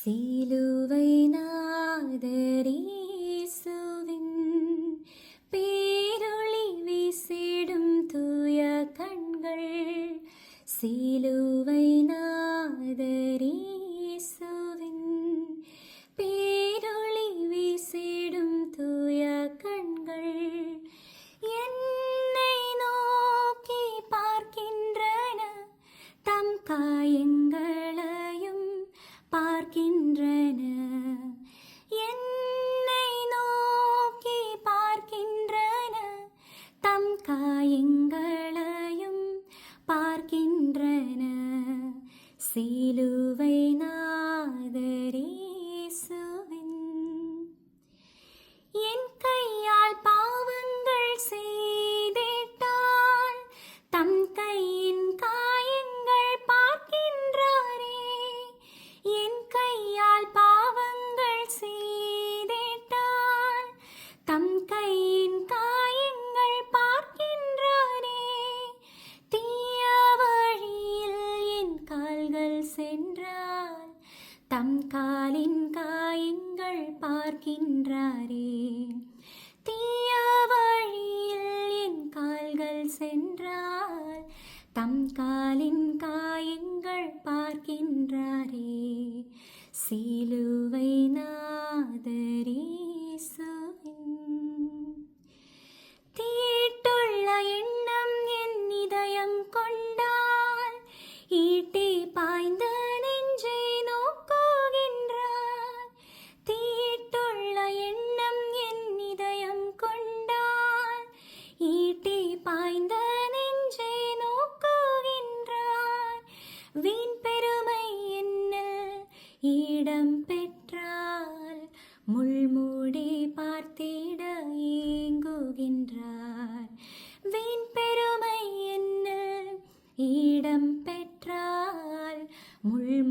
சிலுவை நாதர் இயேசுவின் பேரொளி வீசிடும் தூய கண்கள். சிலுவை நாதர் இயேசுவின் பேரொளி வீசிடும் தூய கண்கள் என்னை நோக்கி பார்க்கின்றன, தம் காயங்களையும் பார்க்கின்றன. என்னை நோக்கி பார்க்கின்றன, தம் காயங்களையும் பார்க்கின்றன. சிலுவை நாதர் இயேசுவின் என் கையால் பாவங்கள் செய்திட்டால் தம் கையின் காயங்கள் பார்க்கின்றாரே. என் கையால் பாவங்கள் செய்திட்டால் தம் கையின் காயங்கள் பார்க்கின்றாரே. தீய வழியில் என் கால்கள் சென்றால் தம் காலின் காயங்கள் பார்க்கின்றாரே. தீய வழியில் என் கால்கள் சென்றால் தம் காலின் காயங்கள் பார்க்கின்றாரே. சிலுவை நாதர் இயேசுவின் தீட்டுள்ள எண்ணம் என் இதயம் கொண்டால் ஈட்டி பாய்ந்த நெஞ்சை நோக்குகின்றார். தீட்டுள்ள எண்ணம் என் இதயம் கொண்டால் ஈட்டி பாய்ந்த நெஞ்சை நோக்குகின்றார். வீண் பெருமை என்னில் இடம் பெற்றால் முள்மூடி பார்த்திட ஏங்குகின்றார். வீண் பெருமை என்னில் இடம் பெற்றால் முள்மூடி